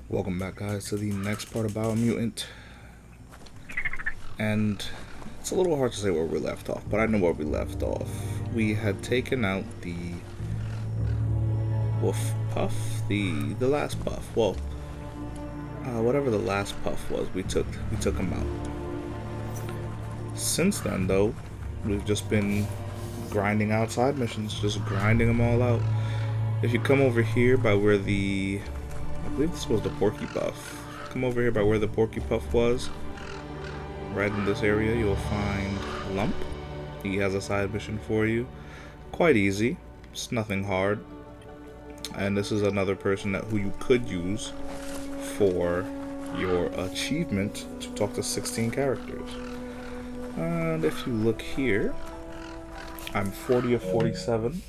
Welcome back, guys, to the next part of Biomutant. And it's a little hard to say where we left off, but I know where we left off. We had taken out the wolf puff, the last puff. Well, whatever the last puff was, we took him out. Since then, though, we've just been grinding out side missions, just grinding them all out. If you come over here by where I believe this was the Porky Puff. Come over here by where the Porky Puff was. Right in this area, you'll find Lump. He has a side mission for you. Quite easy. It's nothing hard. And this is another person who you could use for your achievement to talk to 16 characters. And if you look here, I'm 40 of 47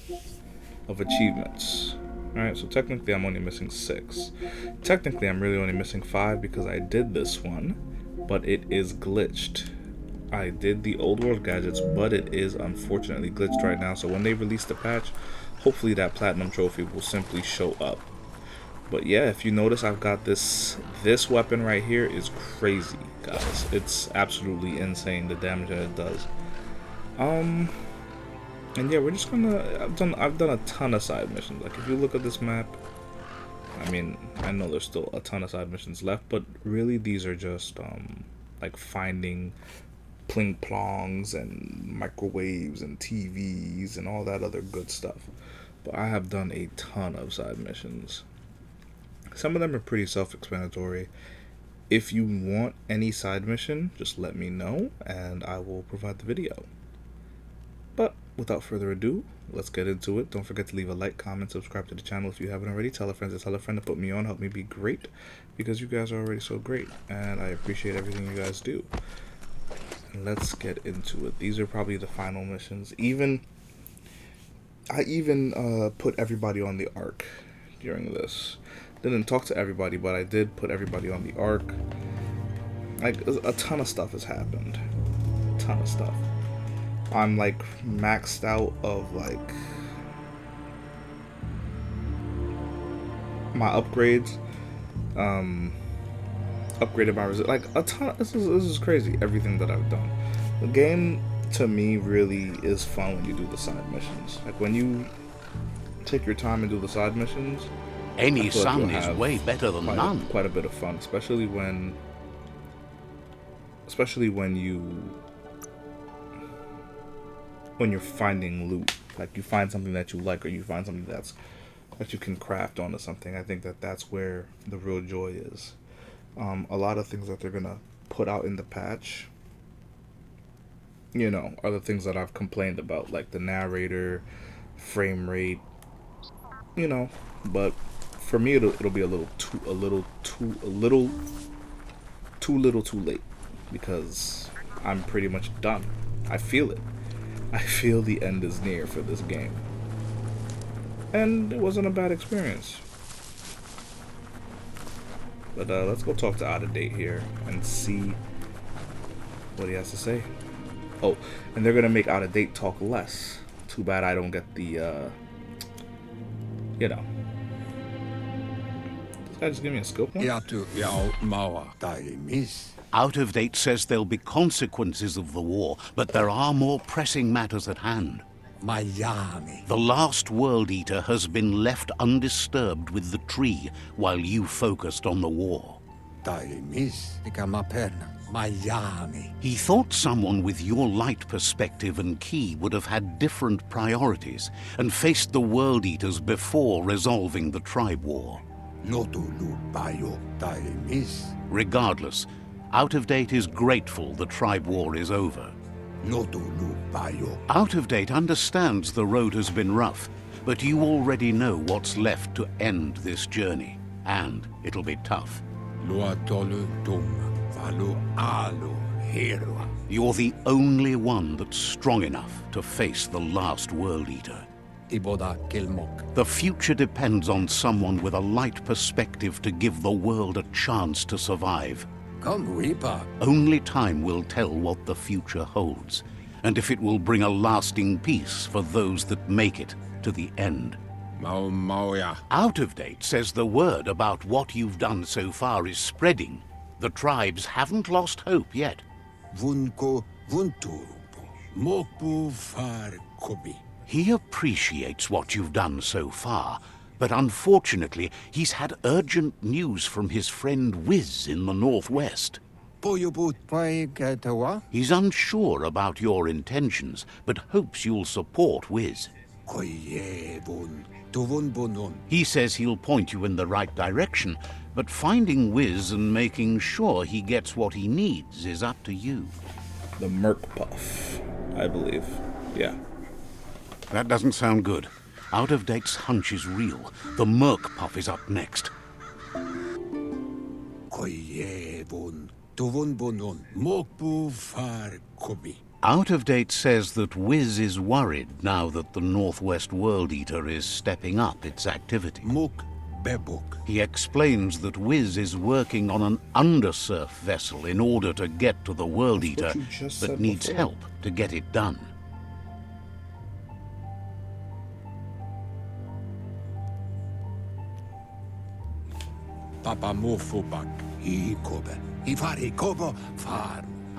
of achievements. Alright, so technically I'm only missing 6. Technically I'm really only missing 5 because I did this one, but it is glitched. I did the old world gadgets, but it is unfortunately glitched right now, so when they release the patch, hopefully that platinum trophy will simply show up. But yeah, if you notice, I've got this weapon right here is crazy, guys. It's absolutely insane, the damage that it does. And yeah, we're just gonna, I've done a ton of side missions. Like, if you look at this map, I mean, I know there's still a ton of side missions left, but really these are just like finding pling plongs and microwaves and TVs and all that other good stuff. But I have done a ton of side missions. Some of them are pretty self-explanatory. If you want any side mission, just let me know and I will provide the video. But without further ado, let's get into it. Don't forget to leave a like, comment, subscribe to the channel if you haven't already. Tell a friend to tell a friend to put me on, help me be great, because you guys are already so great, and I appreciate everything you guys do. And let's get into it. These are probably the final missions. I even put everybody on the Ark during this. Didn't talk to everybody, but I did put everybody on the Ark. Like, a ton of stuff has happened. A ton of stuff. I'm like maxed out of like my upgrades. Upgraded my like a ton. This is crazy. Everything that I've done. The game to me really is fun when you do the side missions. Like when you take your time and do the side missions. Any sun is way better than none. Quite a bit of fun, especially when you're finding loot. Like you find something that you like, or you find something that you can craft onto something. I think that's where the real joy is. A lot of things that they're gonna put out in the patch, you know, are the things that I've complained about, like the narrator, frame rate, you know. But for me, it'll be a little too late, because I'm pretty much done. I feel it. I feel the end is near for this game. And it wasn't a bad experience. But let's go talk to Out of Date here and see what he has to say. Oh, and they're gonna make Out of Date talk less. Too bad I don't get the, you know. This guy just give me a scope one? Out of Date says there'll be consequences of the war, but there are more pressing matters at hand. The last World Eater has been left undisturbed with the tree while you focused on the war. He thought someone with your light perspective and key would have had different priorities and faced the World Eaters before resolving the tribe war. Regardless, Out of Date is grateful the tribe war is over. Out of Date understands the road has been rough, but you already know what's left to end this journey, and it'll be tough. You're the only one that's strong enough to face the last World Eater. The future depends on someone with a light perspective to give the world a chance to survive. Only time will tell what the future holds, and if it will bring a lasting peace for those that make it to the end. Out of Date says the word about what you've done so far is spreading. The tribes haven't lost hope yet. He appreciates what you've done so far, but unfortunately, he's had urgent news from his friend Whiz in the northwest. He's unsure about your intentions, but hopes you'll support Whiz. He says he'll point you in the right direction, but finding Whiz and making sure he gets what he needs is up to you. The Merc Puff, I believe. Yeah. That doesn't sound good. Out of Date's hunch is real. The Merc Puff is up next. Out of Date says that Whiz is worried now that the Northwest World Eater is stepping up its activity. He explains that Whiz is working on an undersurf vessel in order to get to the World Eater, but needs help to get it done.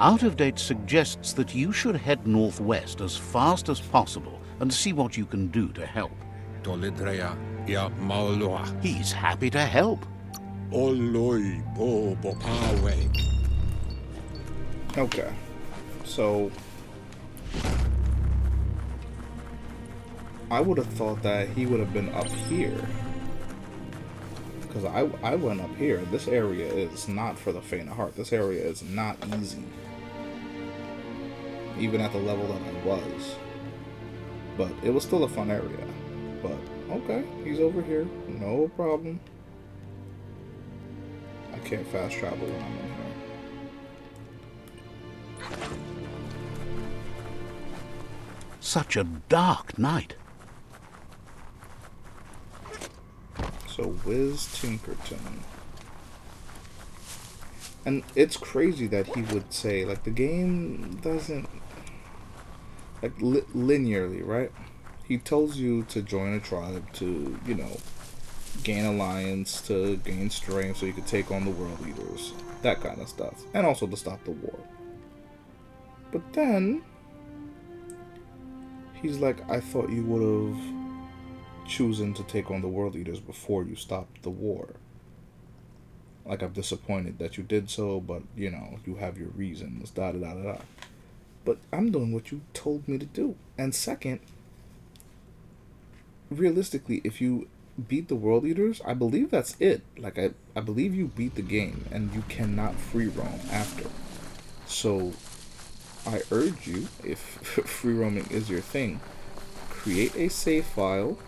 Out of Date suggests that you should head northwest as fast as possible and see what you can do to help. He's happy to help. Okay. So I would have thought that he would have been up here. Because I went up here. This area is not for the faint of heart. This area is not easy. Even at the level that I was. But it was still a fun area. But, okay, he's over here. No problem. I can't fast travel when I'm in here. Such a dark night. So, Whiz Tinkerton. And it's crazy that he would say, like, the game doesn't, like, linearly, right? He tells you to join a tribe to, you know, gain alliance, to gain strength so you can take on the world leaders. That kind of stuff. And also to stop the war. But then, he's like, I thought you would have chosen to take on the world leaders before you stopped the war. Like, I'm disappointed that you did so, but, you know, you have your reasons, da-da-da-da-da. But I'm doing what you told me to do. And second, realistically, if you beat the world leaders, I believe that's it. Like, I believe you beat the game, and you cannot free roam after. So, I urge you, if free roaming is your thing, create a save file,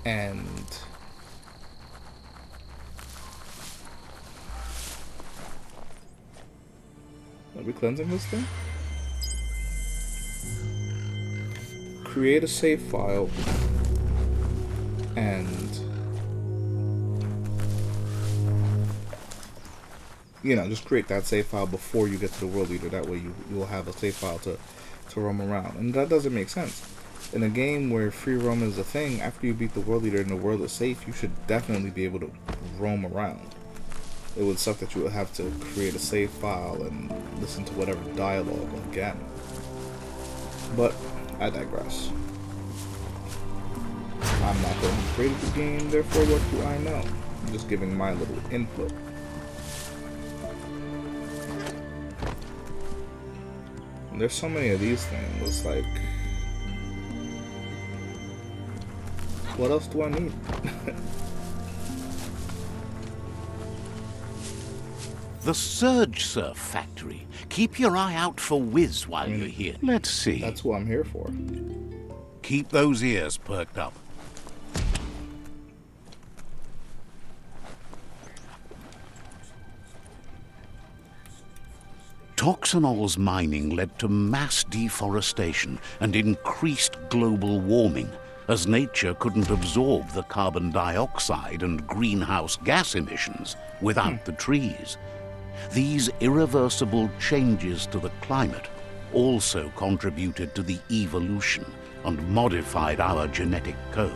and are we cleansing this thing? Create a save file and, you know, just create that save file before you get to the world leader. That way you will have a save file to roam around. And that doesn't make sense. In a game where free roam is a thing, after you beat the world leader and the world is safe, you should definitely be able to roam around. It would suck that you would have to create a save file and listen to whatever dialogue again. But I digress. I'm not the one who created the game, therefore what do I know? I'm just giving my little input. And there's so many of these things, it's like, what else do I need? The Surge Surf Factory. Keep your eye out for Whiz while you're here. Let's see. That's what I'm here for. Keep those ears perked up. Toxanol's mining led to mass deforestation and increased global warming, as nature couldn't absorb the carbon dioxide and greenhouse gas emissions without the trees. These irreversible changes to the climate also contributed to the evolution and modified our genetic code.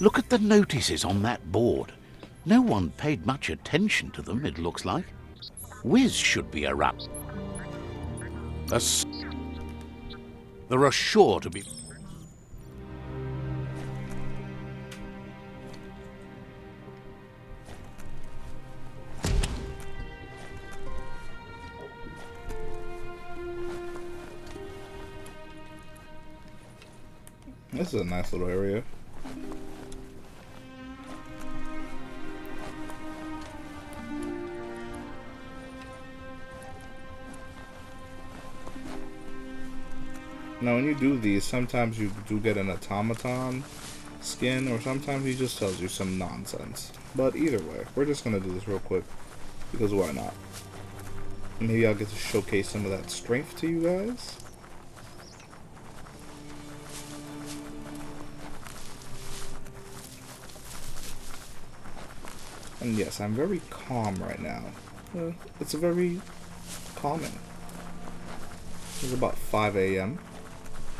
Look at the notices on that board. No one paid much attention to them, it looks like. Whiz should be around. There are sure to be... This is a nice little area. Now when you do these, sometimes you do get an automaton skin, or sometimes he just tells you some nonsense. But either way, we're just gonna do this real quick, because why not? Maybe I'll get to showcase some of that strength to you guys. And yes, I'm very calm right now. It's very calming. It's about 5 a.m.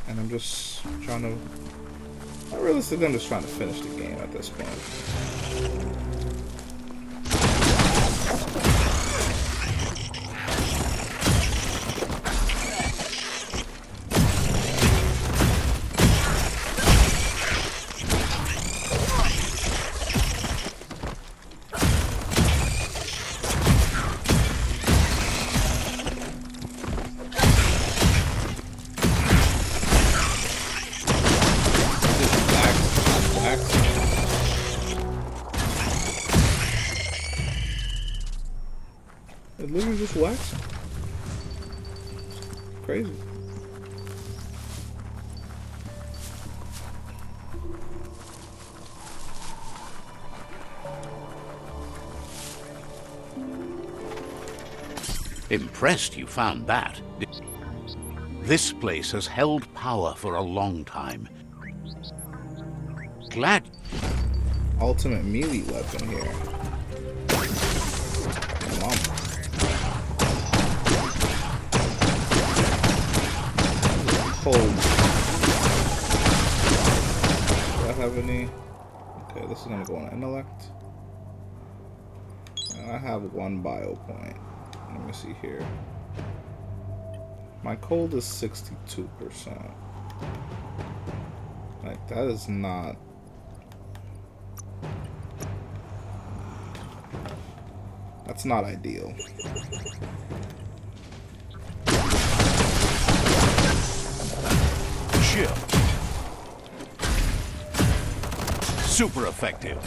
and I'm just trying to... Realistically, I'm just trying to finish the game at this point. It literally just waxed. Crazy. Impressed you found that. This place has held power for a long time. Glad... Ultimate melee weapon here. Come on. Cold. Do I have any? Okay, this is gonna go on intellect. And I have one bio point. Let me see here. My cold is 62%. Like, that is not... That's not ideal. Chill. Super effective.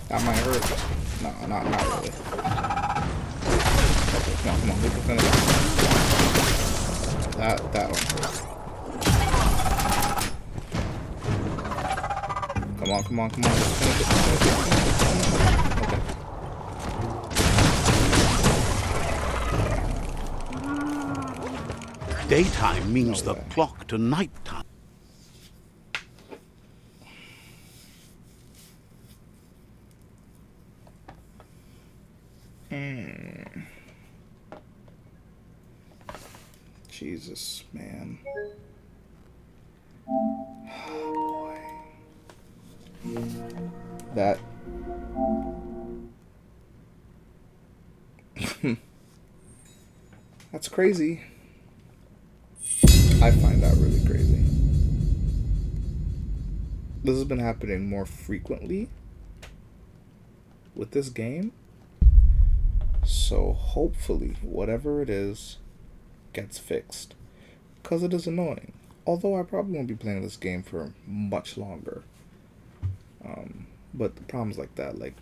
That might hurt. No, not really. Okay, come on, we can finish that one hurt. Come on, let's finish it. Okay. Daytime means the clock to nighttime. Jesus, man. Oh, boy. That... That's crazy. I find that really crazy. This has been happening more frequently with this game. So hopefully, whatever it is, gets fixed. because it is annoying. Although I probably won't be playing this game for much longer. But the problems like that, like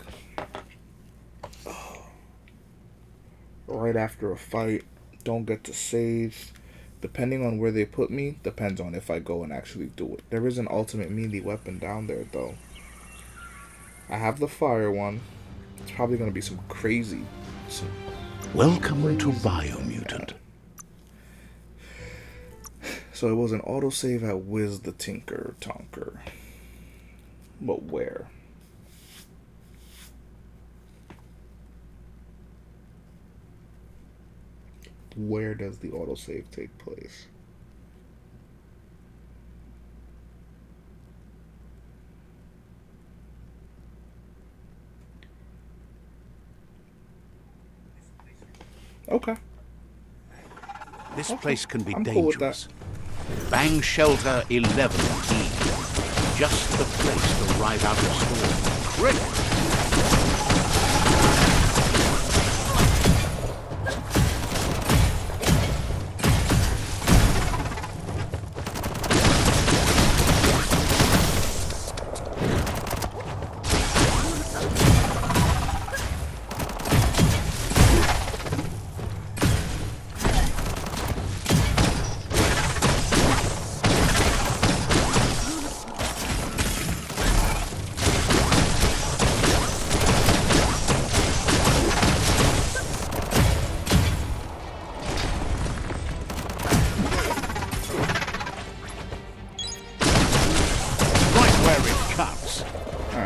right after a fight, don't get to save. Depending on where they put me, depends on if I go and actually do it. There is an ultimate melee weapon down there, though. I have the fire one. It's probably going to be some crazy. Welcome to Biomutant. So it was an autosave at Whiz the Tinker Tonker. But where? Where does the autosave take place? Okay. This place can be I'm cool with dangerous. Bang Shelter 11E. Just the place to ride out a storm. Great!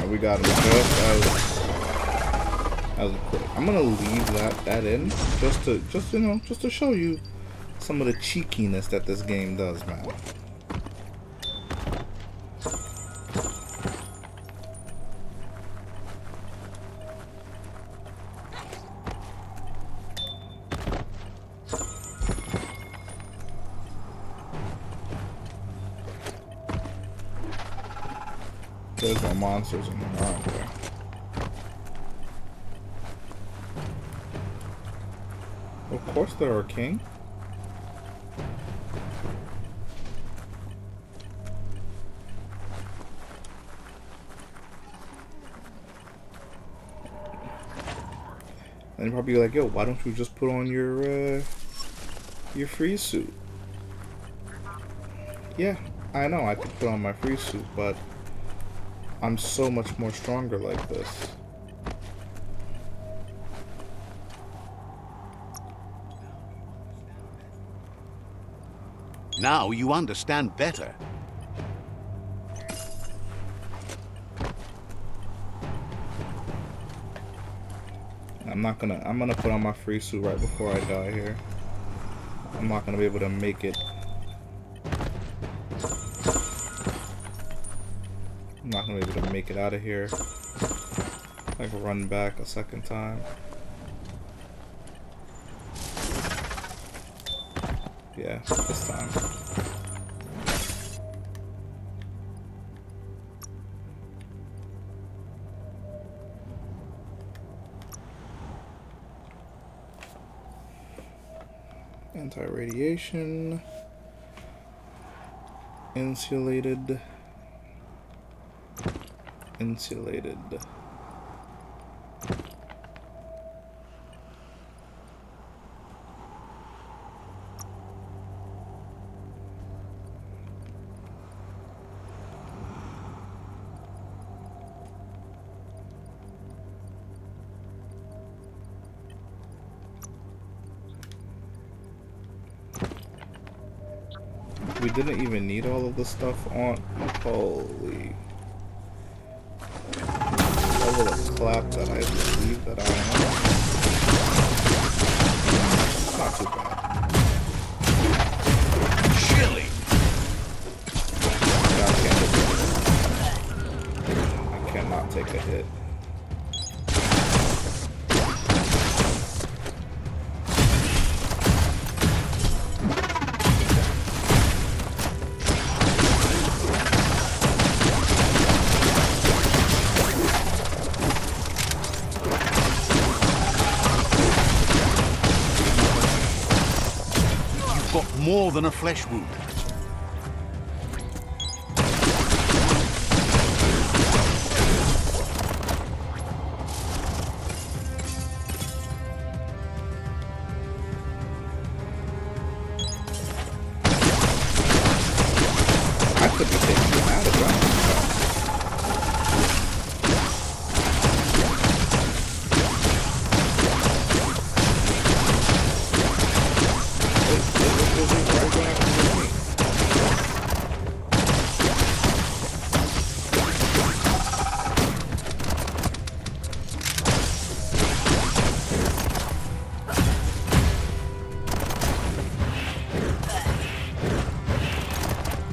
We got him just as a quick. I'm gonna leave that in just to show you some of the cheekiness that this game does, man. There's no monsters in there, aren't there? Of course there are, King. And you're probably like, yo, why don't you just put on your free suit? Yeah, I know I could put on my free suit, but I'm so much more stronger like this. Now you understand better. I'm gonna put on my free suit right before I die here. I'm not gonna be able to make it. I'm not gonna be able to make it out of here. I can run back a second time. Yeah, this time. Anti-radiation. Insulated. Insulated. We didn't even need all of the stuff on. Holy. Level of clap that I believe that I am. Not too bad. Chilling. I cannot take a hit. than a flesh wound. I could be taking him out as well.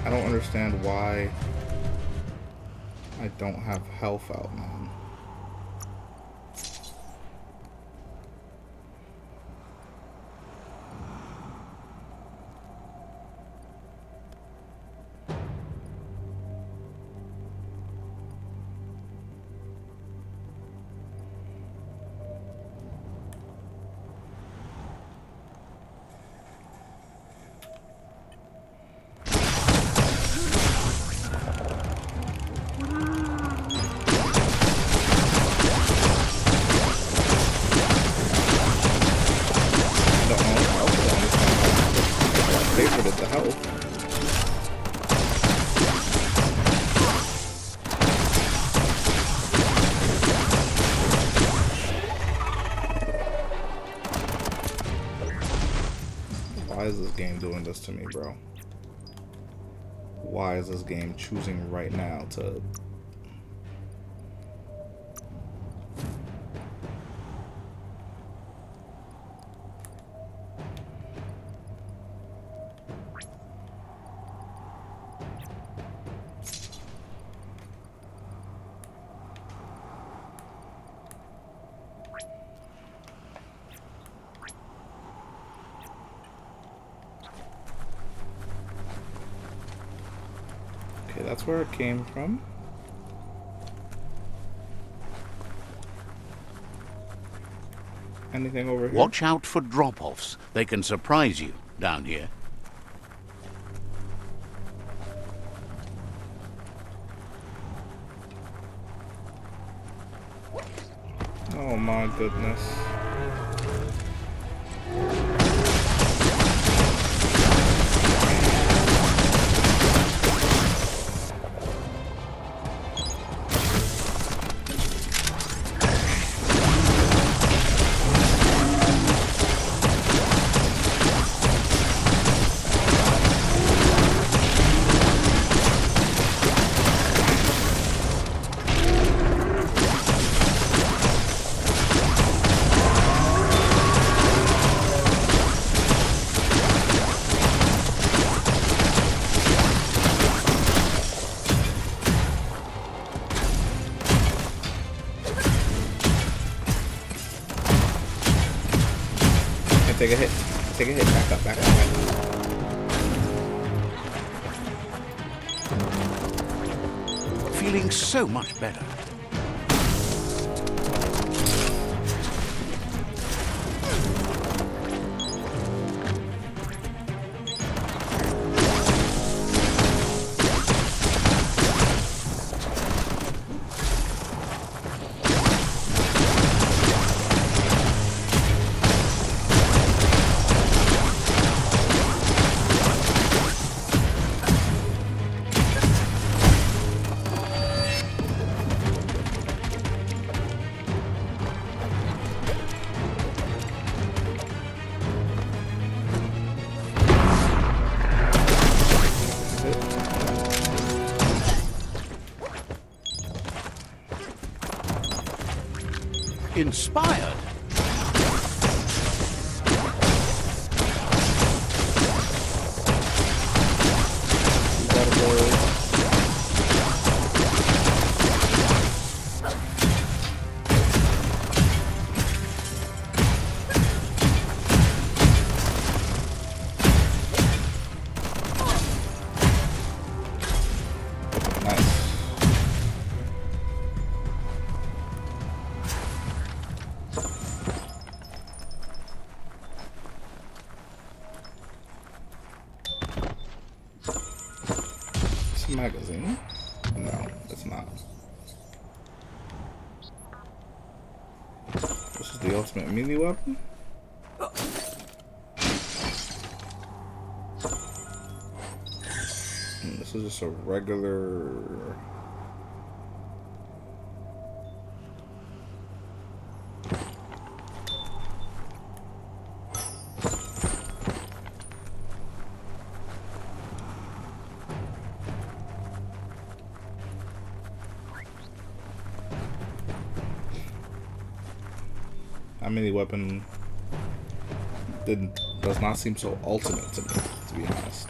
I don't understand why I don't have health out, man. Favorited the health. Why is this game doing this to me, bro? Why is this game choosing right now to... Okay, that's where it came from. Anything over here? Watch out for drop-offs. They can surprise you down here. Oh my goodness. Take a hit. Take a hit. Back up, back up, back up. Feeling so much better. Inspired. Nice. magazine? No, it's not. This is the ultimate melee weapon? This is just a regular... That melee weapon does not seem so ultimate to me, to be honest.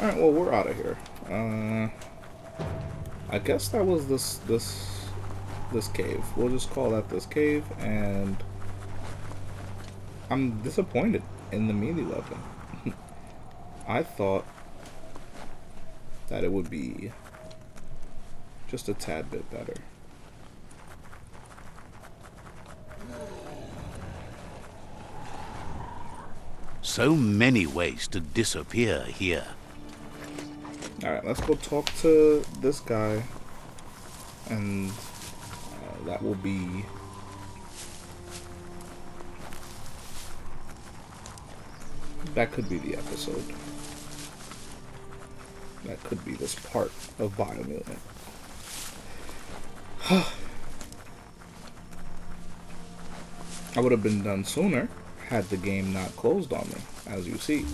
Alright, well, we're out of here. I guess that was this cave. We'll just call that this cave, and I'm disappointed in the melee weapon. I thought that it would be just a tad bit better. So many ways to disappear here. Alright, let's go talk to this guy, and that will be... that could be the episode. That could be this part of Biomutant. I would have been done sooner had the game not closed on me, as you see.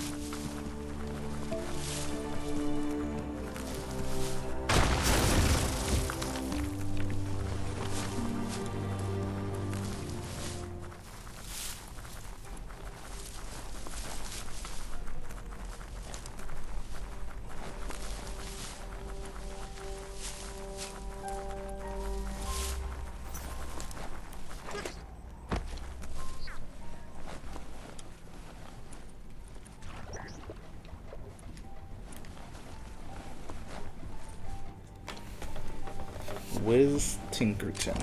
Whiz Tinkerton.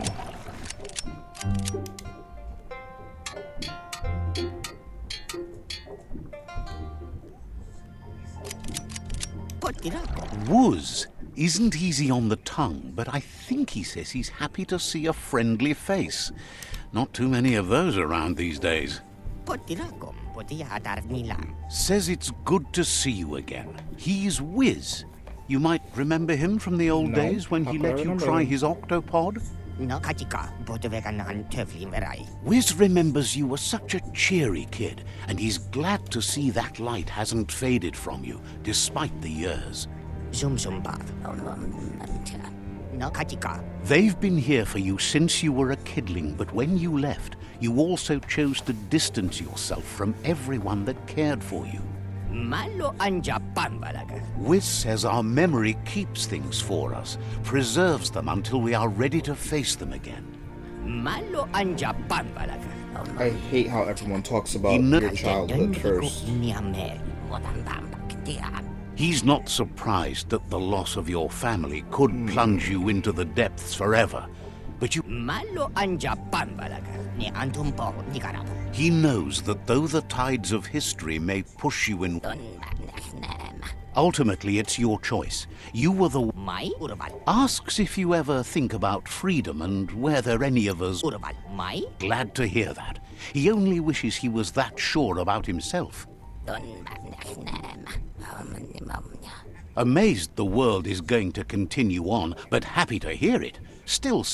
Whiz isn't easy on the tongue, but I think he says he's happy to see a friendly face. Not too many of those around these days. Says it's good to see you again. He's Whiz. You might remember him from the old days when he let you try his octopod? Whiz remembers you were such a cheery kid, and he's glad to see that light hasn't faded from you, despite the years. They've been here for you since you were a kidling, but when you left, you also chose to distance yourself from everyone that cared for you. Whiz says our memory keeps things for us, preserves them until we are ready to face them again. I hate how everyone talks about your childhood first. He's not surprised that the loss of your family could plunge you into the depths forever, but he knows that though the tides of history may push you in, ultimately it's your choice. You were the asks if you ever think about freedom and whether any of us. Glad to hear that. He only wishes he was that sure about himself. Amazed the world is going to continue on, but happy to hear it. Still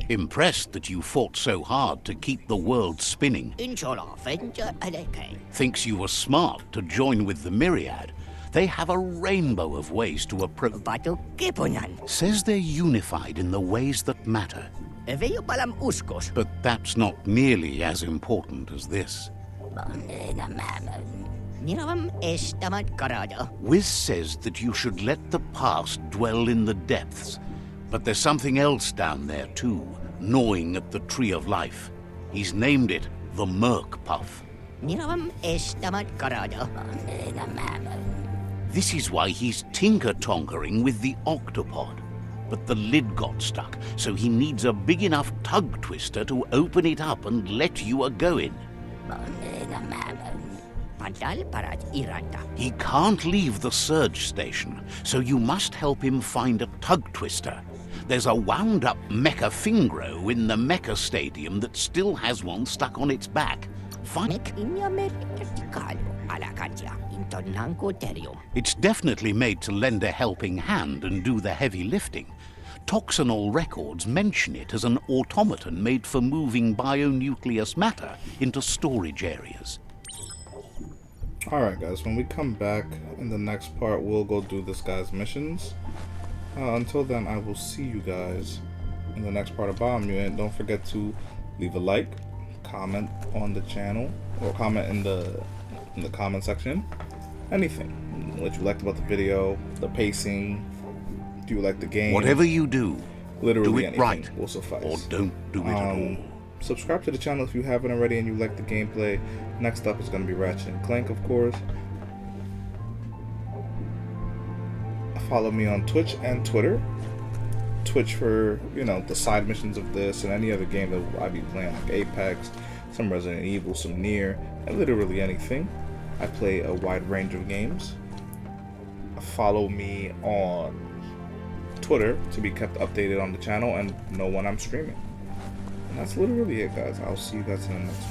impressed that you fought so hard to keep the world spinning. Thinks you were smart to join with the Myriad. They have a rainbow of ways to approach. Says they're unified in the ways that matter. But that's not nearly as important as this. Whiz says that you should let the past dwell in the depths. But there's something else down there too, gnawing at the tree of life. He's named it the Merc Puff. This is why he's tinker-tonkering with the octopod. but the lid got stuck, so he needs a big enough tug twister to open it up and let you a-going. He can't leave the surge station, so you must help him find a tug twister. There's a wound-up mecha fingro in the mecha stadium that still has one stuck on its back. It's definitely made to lend a helping hand and do the heavy lifting. Toxinol records mention it as an automaton made for moving bionucleus matter into storage areas. Alright guys, when we come back in the next part, we'll go do this guy's missions. Until then, I will see you guys in the next part of Biomutant. Don't forget to leave a like, comment on the channel, or comment in the comment section. Anything. What you liked about the video, the pacing, do you like the game? Whatever you do, literally do it anything right, will suffice. or don't do it at all. Subscribe to the channel if you haven't already and you like the gameplay. Next up is going to be Ratchet & Clank, of course. Follow me on Twitch and Twitter. Twitch for, you know, the side missions of this and any other game that I be playing, like Apex, some Resident Evil, some Nier, and literally anything. I play a wide range of games. Follow me on Twitter to be kept updated on the channel and know when I'm streaming. And that's literally it, guys. I'll see you guys in the next one.